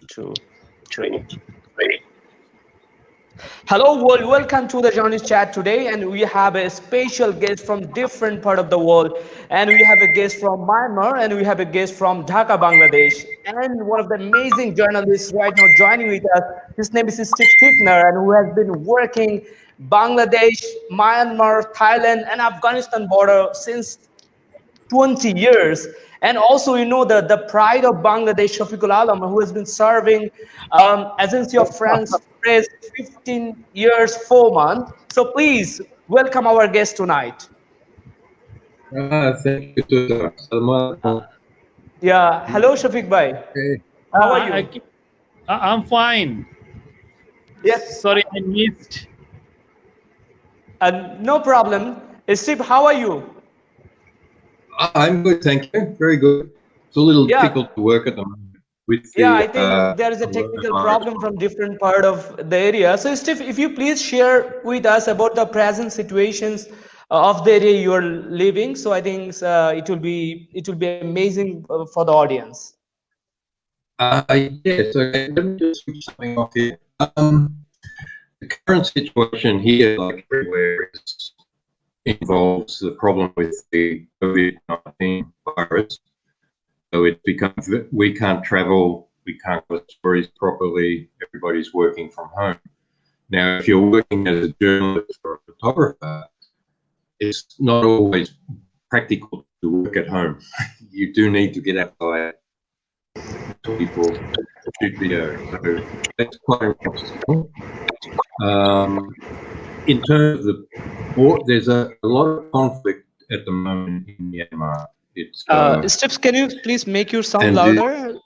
Two, three. Hello world, welcome to the Journalist Chat today, and we have a special guest from different part of the world, and we have a guest from Myanmar, and we have a guest from Dhaka, Bangladesh, and one of the amazing journalists right now joining with us. His name is Steve Tickner, and who has been working Bangladesh, Myanmar, Thailand, and Afghanistan border since 20 years. And also, the pride of Bangladesh, Shafiqul Alam, who has been serving Agency of France Press 15 years, 4 months. So please welcome our guest tonight. Thank you, Tutor. Salman. Yeah, hello, Shafiq Bhai. Okay. How are you? I'm fine. Yes. Sorry, I missed. No problem. Steve, how are you? I'm good, thank you. Very good. It's a little difficult to work at the moment with the. I think there is a technical problem from different part of the area. So, Steve, if you please share with us about the present situations of the area you are living. So, I think it will be amazing for the audience. Yes. Okay. Let me just switch something off here. The current situation here, like everywhere, involves the problem with the COVID-19 virus. So it becomes, we can't travel, we can't go to stories properly, everybody's working from home. Now, if you're working as a journalist or a photographer, it's not always practical to work at home. You do need to get outside to people, shoot video. So that's quite impossible. In terms of the war, there's a lot of conflict at the moment in Myanmar. Steve, can you please make your sound louder?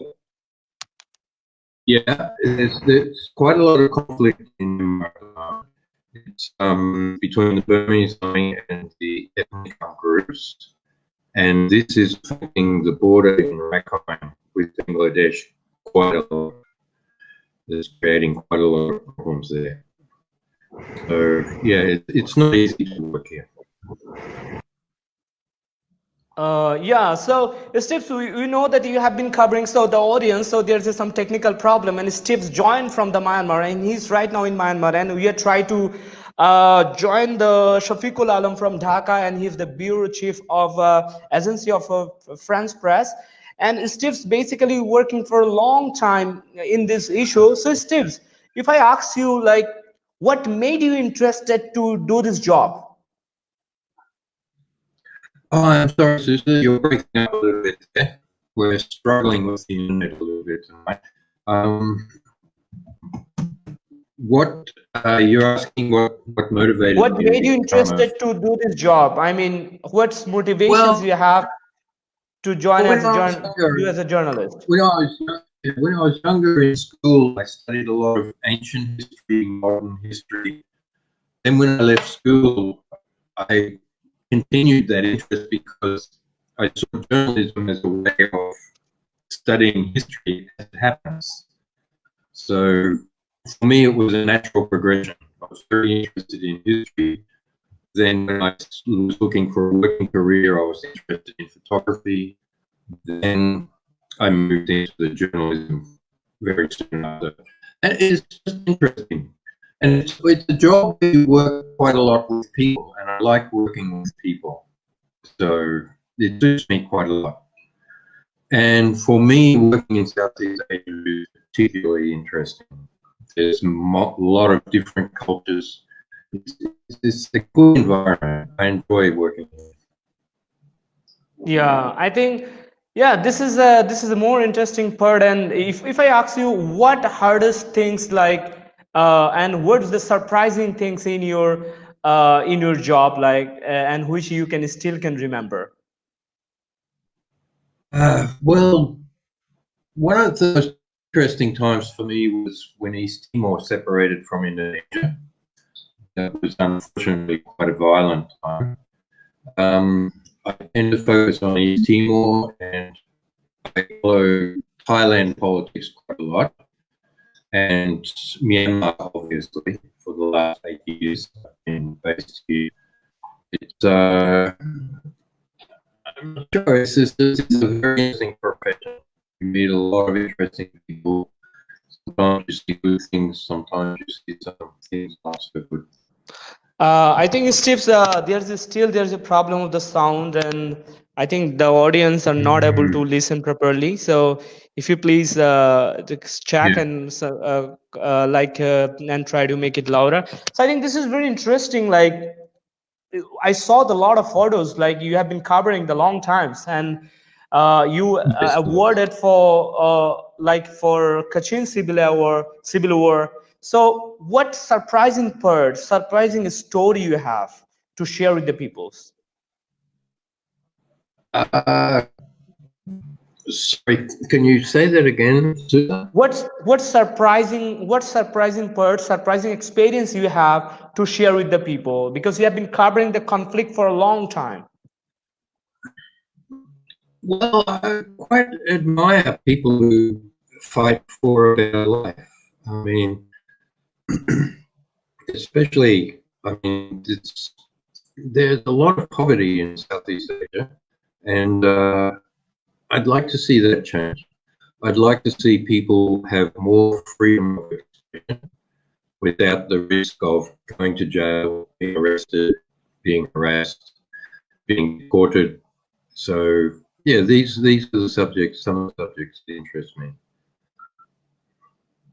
Yeah, there's quite a lot of conflict in Myanmar. It's between the Burmese army and the ethnic groups, and this is affecting the border in Rakhine with Bangladesh quite a lot. It's creating quite a lot of problems there. So yeah, it's not easy to work here. So Steve, we know that you have been covering the audience, so there's some technical problem, and Steve's joined from the Myanmar, and he's right now in Myanmar, and we are trying to join the Shafiqul Alam from Dhaka, and he's the bureau chief of Agency of France Press, and Steve's basically working for a long time in this issue. So Steve, if I ask you, like, what made you interested to do this job? Oh, I'm sorry, Susan, you're breaking up a little bit there. We're struggling with the internet a little bit tonight. What you're asking? What motivated? What made you interested to do this job? I mean, what's motivations you have to join as a journalist? When I was younger in school, I studied a lot of ancient history, modern history. Then when I left school, I continued that interest because I saw journalism as a way of studying history as it happens. So for me, it was a natural progression. I was very interested in history. Then when I was looking for a working career, I was interested in photography. Then I moved into the journalism very soon after. And it's just interesting. And it's a job where you work quite a lot with people, and I like working with people. So it suits me quite a lot. And for me, working in Southeast Asia is particularly interesting. There's a lot of different cultures. It's a good environment. I enjoy working here. Yeah, I think this is a more interesting part. And if I ask you, what hardest things and what's the surprising things in your job, and which you still can remember? Well, one of the most interesting times for me was when East Timor separated from Indonesia. That was unfortunately quite a violent time. I tend to focus on East Timor, and I follow Thailand politics quite a lot, and Myanmar, obviously, for the last 8 years I've been based here. It's I'm not sure. It's a very interesting profession. You meet a lot of interesting people. Sometimes you see good things, sometimes you see some things not so good. I think Steve's there's a problem with the sound, and I think the audience are not able to listen properly. So if you please just check Yeah. and and try to make it louder. So I think this is very interesting. Like I saw the lot of photos like you have been covering the long times, and you Yes, awarded for for Kachin Civil War. So, what surprising story you have to share with the peoples? uh, sorry, can you say that again, Susan? Surprising experience you have to share with the people because you have been covering the conflict for a long time. Well, I quite admire people who fight for a better life. I mean, especially, there's a lot of poverty in Southeast Asia, and I'd like to see that change. I'd like to see people have more freedom of expression without the risk of going to jail, being arrested, being harassed, being deported. So yeah, these are the subjects, some of the subjects that interest me.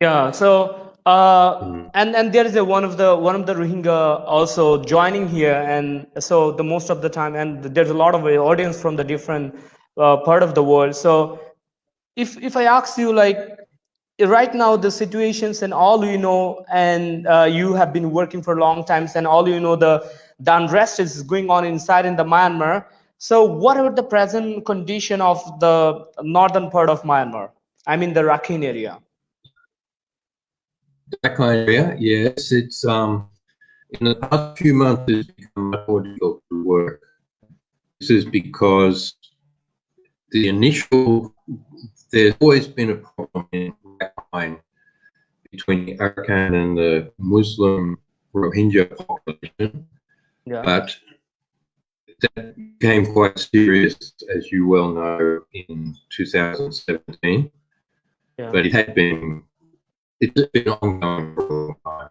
Yeah. So Mm. and there is one of the Rohingya also joining here, and so the most of the time, and there's a lot of audience from the different part of the world. So if I ask you like right now the situations and all you know, and you have been working for a long times, and all you know the unrest is going on inside in the Myanmar. So what about the present condition of the northern part of Myanmar? I mean the Rakhine area. That kind of area, yes, it's in the past few months it's become much more difficult to work. This is because there's always been a problem in Rakhine between the Arakan and the Muslim Rohingya population, Yeah. but that became quite serious, as you well know, in 2017. Yeah. But it's been ongoing for a long time.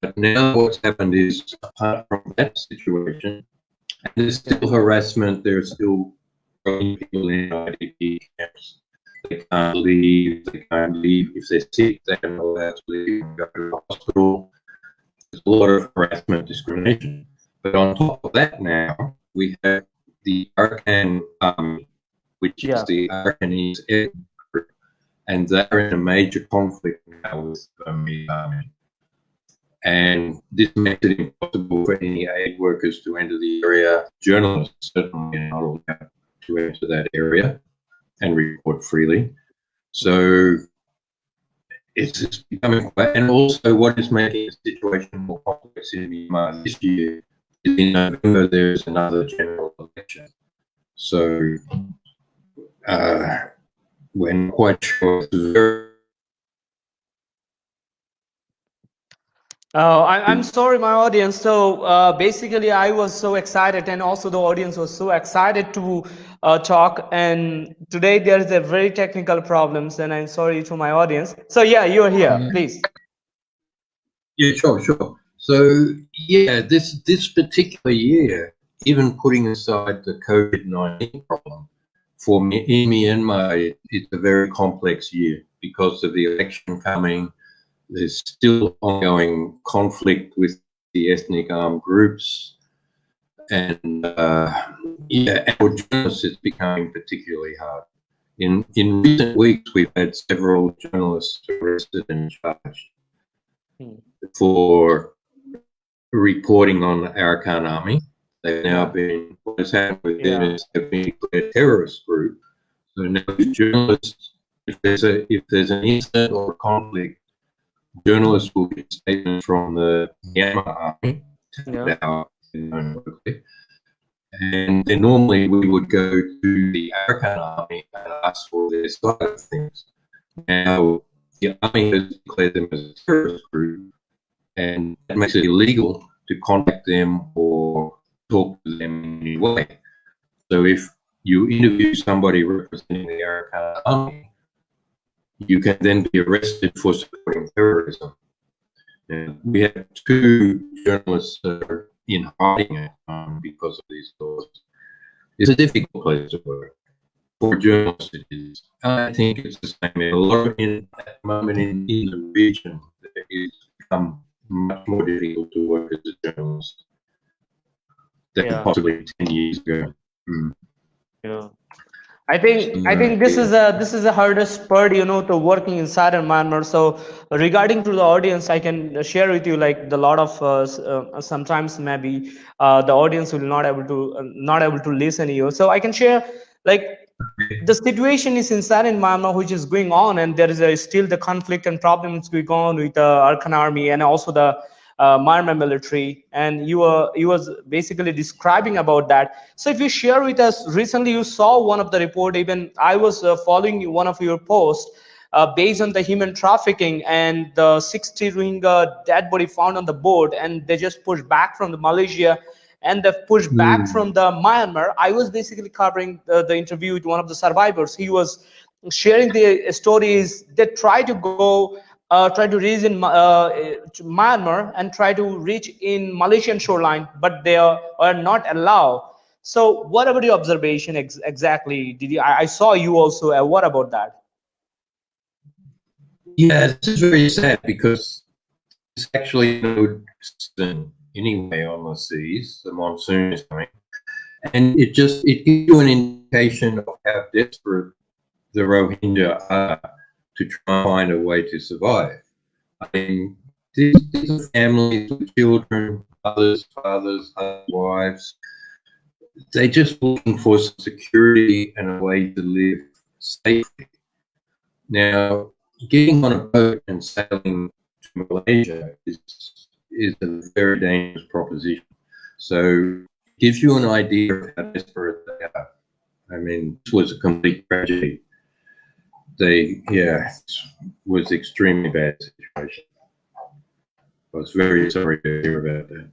But now what's happened is, apart from that situation, and there's still harassment, there are still people in IDP camps. They can't leave, If they're sick, they're not allowed to leave and go to the hospital. There's a lot of harassment, discrimination. But on top of that now, we have the Arakan Army, which is the Arakanese ethnic group, and they're in a major conflict now with the Burmese army. And this makes it impossible for any aid workers to enter the area. Journalists certainly are not allowed to enter that area and report freely. So it's becoming quite, and also what is making the situation more complex in Myanmar this year is in November there's another general election. So we're not quite sure. Oh, I'm sorry, my audience. So basically, I was so excited, and also the audience was so excited to talk. And today there's a very technical problems, and I'm sorry to my audience. So yeah, you are here, please. Yeah, sure. So yeah, this particular year, even putting aside the COVID-19 problem, for me in Myanmar, it's a very complex year because of the election coming. There's still ongoing conflict with the ethnic armed groups, and our journalists is becoming particularly hard. In recent weeks, we've had several journalists arrested and charged for reporting on the Arakan Army. They've now been, what has happened with them is they've been declared a terrorist group. So now journalists, if there's an incident or a conflict, journalists will get statements from the Myanmar Army, and then normally we would go to the Arakan Army and ask for their side of things. Now the Army has declared them as a terrorist group, and that makes it illegal to contact them or talk to them in any way. So if you interview somebody representing the Arakan Army, you can then be arrested for supporting terrorism. And we have 2 journalists that are in hiding at the time because of these laws. It's a difficult place to work. For journalists, it is. I think it's the same. A lot at the moment in the region, it's become much more difficult to work as a journalist than possibly 10 years ago. Yeah. I think this is the hardest part, to working inside in Myanmar. So regarding to the audience, I can share with you like the lot of sometimes maybe the audience will not able to listen to you. So I can share like the situation is inside in Myanmar, which is going on, and there is still the conflict and problems going on with the Arkan army and also the Myanmar military. And you was basically describing about that. So if you share with us, recently you saw one of the report. Even I was following one of your posts. Based on the human trafficking and the 60 Rohingya dead body found on the boat, and they just pushed back from the Malaysia and they've pushed back from the Myanmar. I was basically covering the interview with one of the survivors. He was sharing the stories. They try to reach in to Myanmar and try to reach in Malaysian shoreline, but they are not allowed. So, what about your observation exactly? Did you? I saw you also. What about that? Yeah, this is very sad because it's actually no season anyway on the seas. The monsoon is coming, and it gives you an indication of how desperate the Rohingya are to try and find a way to survive. I mean, these are families with children, mothers, fathers, wives. They're just looking for security and a way to live safely. Now, getting on a boat and sailing to Malaysia is a very dangerous proposition. So it gives you an idea of how desperate they are. I mean, this was a complete tragedy. It was extremely bad situation. I was very sorry to hear about that.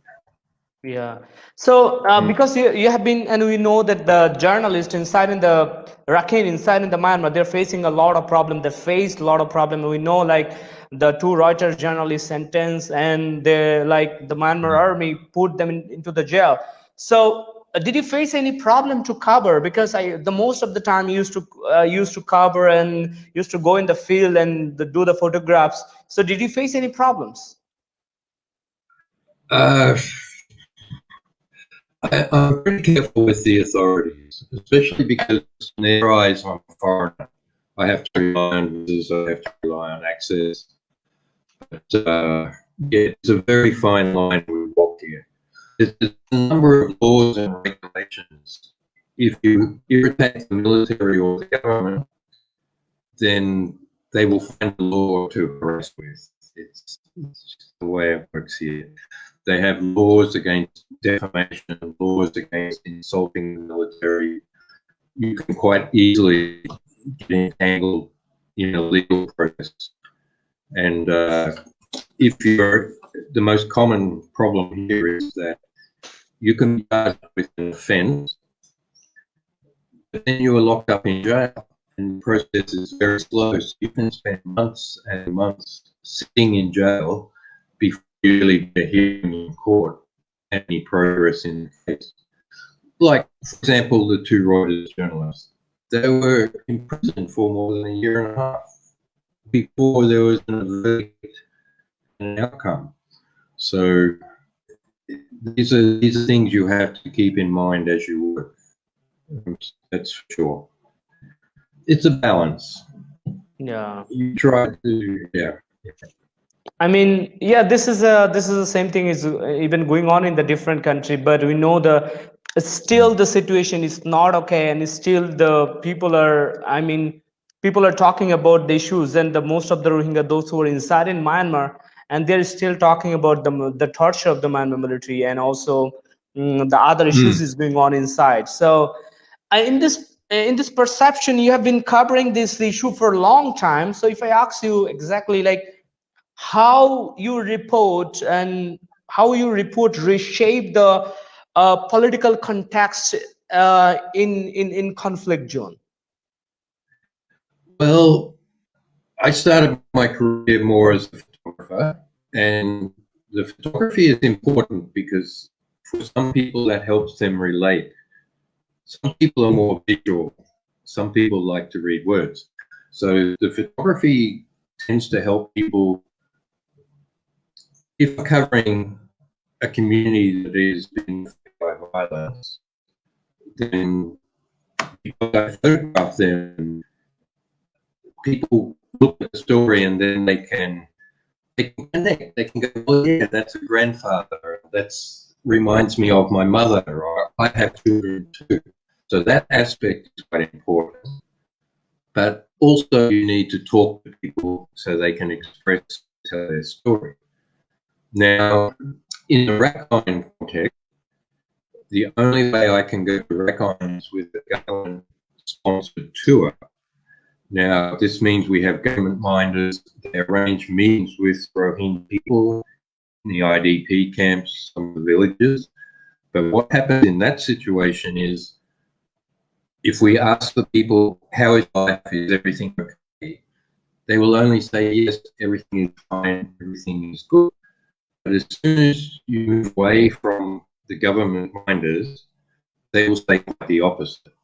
Yeah. So because you have been, and we know that the journalists inside in the Rakhine, inside in the Myanmar, they're facing a lot of problem. They faced a lot of problem. We know like the 2 Reuters journalists sentenced, and they like the Myanmar army put them into the jail. So did you face any problem to cover? Because the most of the time used to cover and used to go in the field and do the photographs. So did you face any problems? I'm pretty careful with the authorities, especially because in their eyes I'm a foreigner. I have to rely on visas, I have to rely on access. But it's a very fine line we walk here. There's a number of laws and regulations. If you irritate the military or the government, then they will find a law to harass with. It's just the way it works here. They have laws against defamation, laws against insulting the military. You can quite easily get entangled in a legal process. And if you're, the most common problem here is that you can be charged with an offence, but then you are locked up in jail, and the process is very slow. So you can spend months and months sitting in jail before you really get a hearing in court, any progress in the case. Like, for example, the 2 Reuters journalists. They were in prison for more than a year and a half before there was a verdict and an outcome. So these are things you have to keep in mind as you work. That's for sure. It's a balance. Yeah. You try to, yeah. I mean, yeah, this is the same thing is even going on in the different country, but we know still the situation is not okay, and still the people are. I mean, people are talking about the issues, and the most of the Rohingya, those who are inside in Myanmar, and they're still talking about the torture of the Myanmar military, and also the other issues is going on inside. So, in this perception, you have been covering this issue for a long time. So, if I ask you exactly like how you report and how you report reshape the political context in conflict zone. Well, I started my career more as a photographer, and the photography is important because for some people that helps them relate. Some people are more visual. Some people like to read words. So the photography tends to help people. If I'm covering a community that is being affected by violence, then because I photograph them, people look at the story and then they can connect. They can go, oh yeah, that's a grandfather. That's reminds me of my mother, or I have children too. So that aspect is quite important. But also you need to talk to people so they can express, tell their story. Now, in the Rakhine context, the only way I can go to Rakhine is with a government-sponsored tour. Now, this means we have government minders. They arrange meetings with Rohingya people in the IDP camps, some of the villages. But what happens in that situation is, if we ask the people, how is life, is everything okay? They will only say, yes, everything is fine, everything is good. But as soon as you move away from the government minders, they will say the opposite.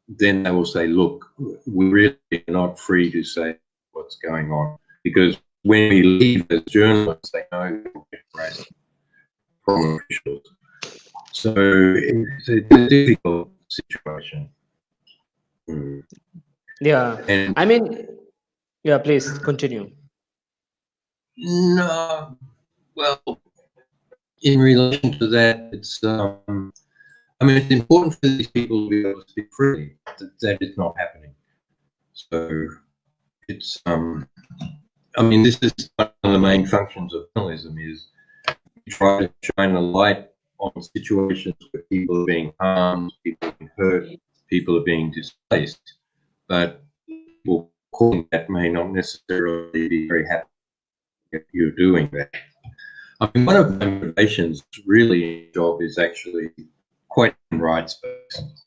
Then they will say, look, we really are not free to say what's going on. Because when we leave as journalists, they know we'll get harassed from officials. So it's a difficult situation. Yeah. And I mean, yeah, please continue. no, well, in relation to that, it's I mean, it's important for these people to be able to speak freely. That is not happening. So it's I mean, this is one of the main functions of journalism, is you try to shine a light on situations where people are being harmed, people are being hurt, people are being displaced, but people calling that may not necessarily be very happy if you're doing that. I mean, one of the motivations really in the job is actually quite rights-based.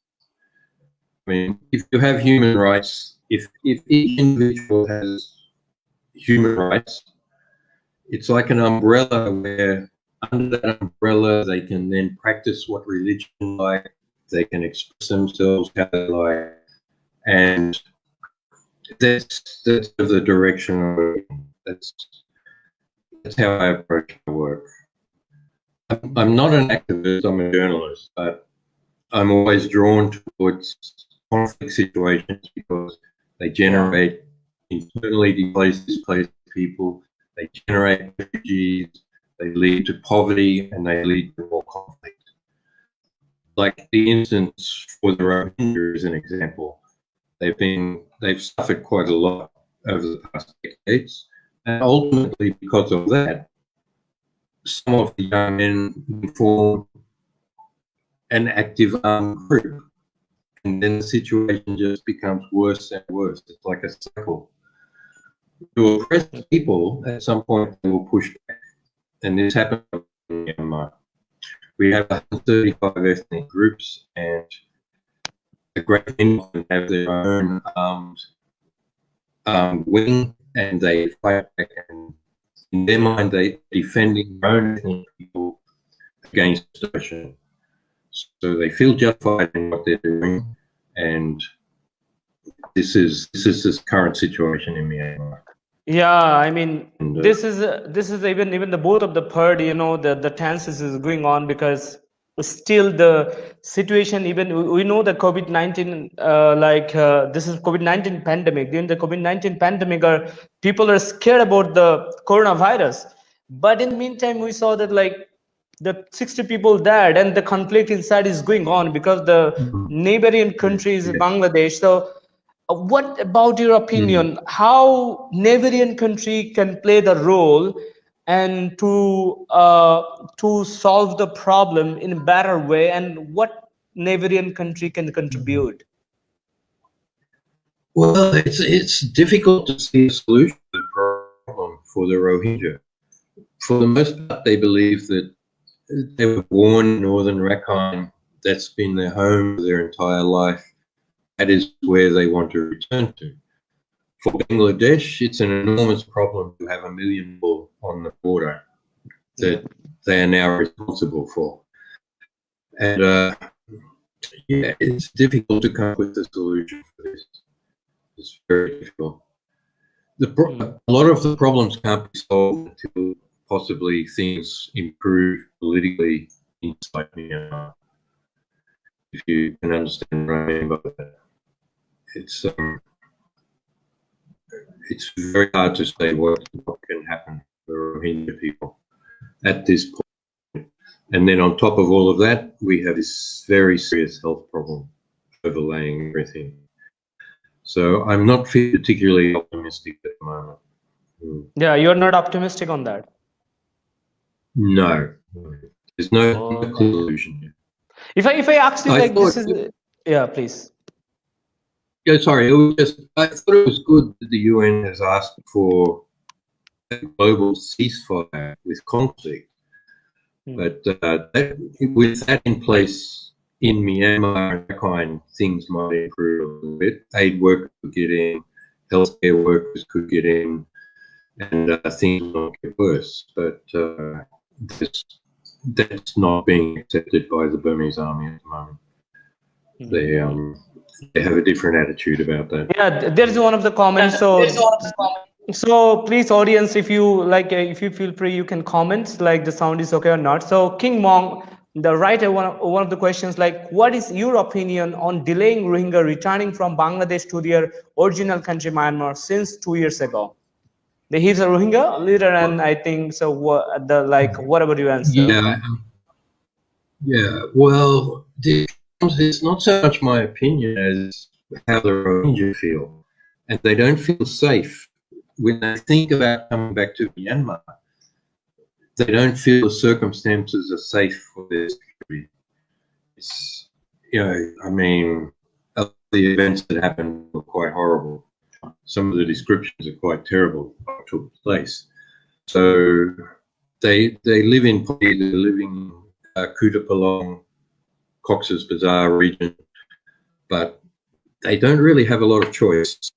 I mean, if you have human rights, if each individual has human rights, it's like an umbrella where under that umbrella they can then practice what religion like, they can express themselves how they like, and that's the direction I'm working. That's how I approach my work. I'm not an activist, I'm a journalist, but I'm always drawn towards conflict situations because they generate internally displaced people, they generate refugees, they lead to poverty, and they lead to more conflict. Like the instance for the Rohingya is an example. They've suffered quite a lot over the past decades, and ultimately because of that, some of the young men form an active armed group, and then the situation just becomes worse and worse. It's like a cycle. To oppress people, at some point they will push back, and this happened in Myanmar. We have 135 ethnic groups, and a great many of them have their own wing, and they fight back, and in their mind they're defending their own ethnic people against oppression. So they feel justified in what they're doing, and this is this current situation in Myanmar. Yeah, I mean, And, this is even the both of the part, the tenses is going on because still the situation, even we know the COVID-19, this is COVID-19 pandemic. During the COVID-19 pandemic, people are scared about the coronavirus, but in the meantime, we saw that like the 60 people died and the conflict inside is going on because the neighboring country is Bangladesh. So what about your opinion? How neighboring country can play the role and to solve the problem in a better way, and what neighboring country can contribute? well, it's difficult to see a solution to the problem for the Rohingya. For the most part, they believe that they were born in northern Rakhine. That's been their home for their entire life. That is where they want to return to. For Bangladesh, it's an enormous problem to have 1 million people on the border that they are now responsible for. And yeah, it's difficult to come up with a solution for this. It's very difficult. A lot of the problems can't be solved until possibly things improve politically inside Myanmar. If you can understand what I mean by that. It's very hard to say what can happen for Rohingya people at this point. And then on top of all of that, we have this very serious health problem overlaying everything. So I'm not particularly optimistic at the moment. Yeah, you're not optimistic on that. No, there's no conclusion yet. If I ask you like this is, yeah, please. Yeah, sorry. I thought it was good that the UN has asked for a global ceasefire with conflict, but with that in place in Myanmar, things might improve a little bit. Aid workers could get in, healthcare workers could get in, and things will get worse. But that's not being accepted by the Burmese army at the moment. They have a different attitude about that. Yeah, there's one of the comments. So please, audience, if you like, if you feel free, you can comment like the sound is okay or not. So King Mong, the writer, one of the questions like, what is your opinion on delaying Rohingya returning from Bangladesh to their original country, Myanmar, since 2 years ago? He's a Rohingya leader, and I think so. What about your answer? Yeah. Well, it's not so much my opinion as how the Rohingya feel, and they don't feel safe when they think about coming back to Myanmar. They don't feel the circumstances are safe for their security. It's, I mean, the events that happened were quite horrible. Some of the descriptions are quite terrible of what took place. So they live in poverty. They live in Kutupalong, Cox's Bazar region, but they don't really have a lot of choice.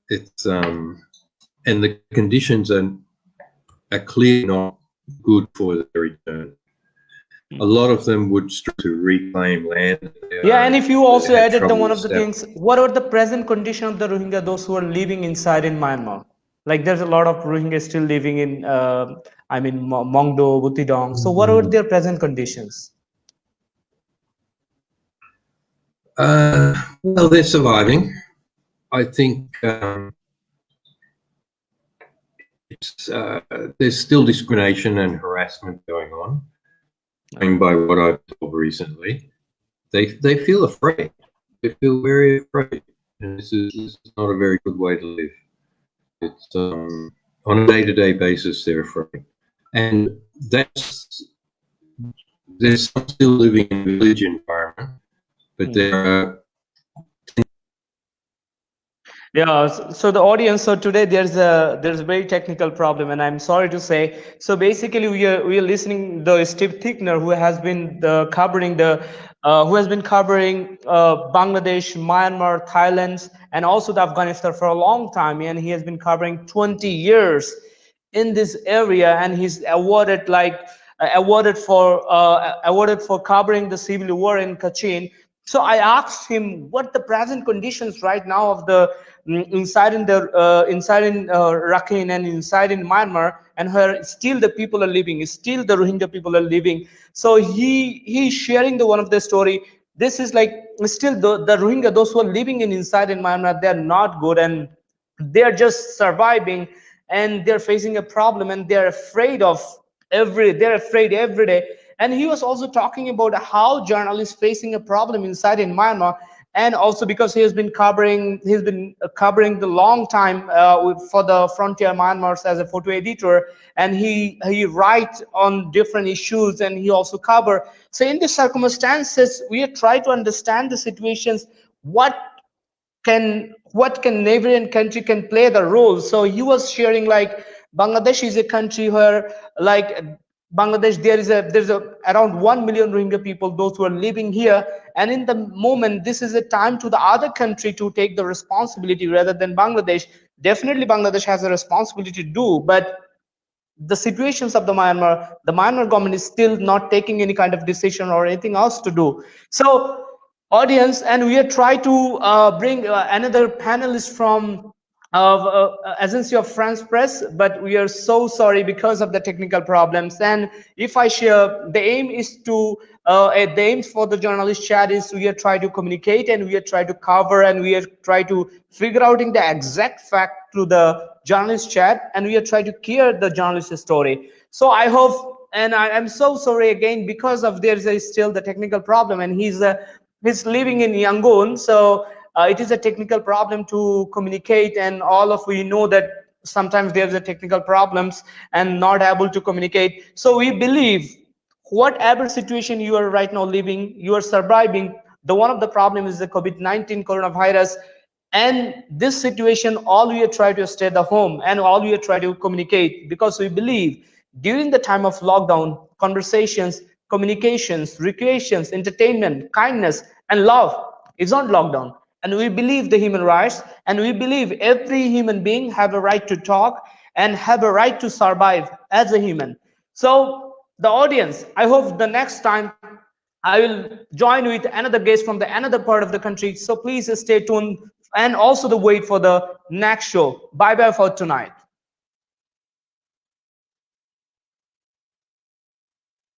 It's and the conditions are clearly not good for their return. A lot of them would strive to reclaim land. Yeah, and if you also added one of the things, what are the present condition of the Rohingya, those who are living inside in Myanmar? Like there's a lot of Rohingya still living in, Mongdo, Butidong. So what are their present conditions? Well, they're surviving. I think there's still discrimination and harassment going on. By what I've told recently, they feel afraid. They feel very afraid, and this is not a very good way to live. It's on a day-to-day basis they're afraid, and they're still living in a village environment, but they're Yeah, so the audience, so today there's a very technical problem, and I'm sorry to say. So basically we are listening the Steve Tickner, who has been covering Bangladesh, Myanmar, Thailand, and also the Afghanistan for a long time, and he has been covering 20 years in this area, and he's awarded for covering the civil war in Kachin. So I asked him what the present conditions right now of the inside in Rakhine and inside in Myanmar, and where still the people are living, still the Rohingya people are living. So he's sharing one of the story. This is like still the Rohingya, those who are living inside in Myanmar, they're not good, and they're just surviving, and they're facing a problem, and they're afraid every day. And he was also talking about how journalists facing a problem inside in Myanmar, and also because he's been covering the long time for the Frontier Myanmar as a photo editor, and he writes on different issues, and he also cover. So in these circumstances, we try to understand the situations. What can neighboring country can play the role? So he was sharing like Bangladesh is a country where like Bangladesh, there's around 1 million Rohingya people, those who are living here, and in the moment, this is a time to the other country to take the responsibility rather than Bangladesh. Definitely Bangladesh has a responsibility to do, but the situations of the Myanmar government is still not taking any kind of decision or anything else to do. So, audience, and we are trying to bring another panelist from Agency of France Press, but we are so sorry because of the technical problems. And if I share, the aim is to the aim for the journalist chat is we are trying to communicate and we are trying to cover and we are trying to figure out in the exact fact through the journalist chat, and we are trying to clear the journalist story. So I hope, and I am so sorry again because of there's still the technical problem, and he's living in Yangon, so it is a technical problem to communicate, and all of we know that sometimes there's a technical problems and not able to communicate. So we believe whatever situation you are right now living, you are surviving. The one of the problem is the COVID-19 coronavirus, and this situation, all we are trying to stay at the home and all we are trying to communicate, because we believe during the time of lockdown, conversations, communications, recreations, entertainment, kindness, and love is on lockdown. And we believe the human rights, and we believe every human being have a right to talk and have a right to survive as a human. So the audience, I hope the next time I will join with another guest from the another part of the country. So please stay tuned and also the wait for the next show. Bye bye for tonight.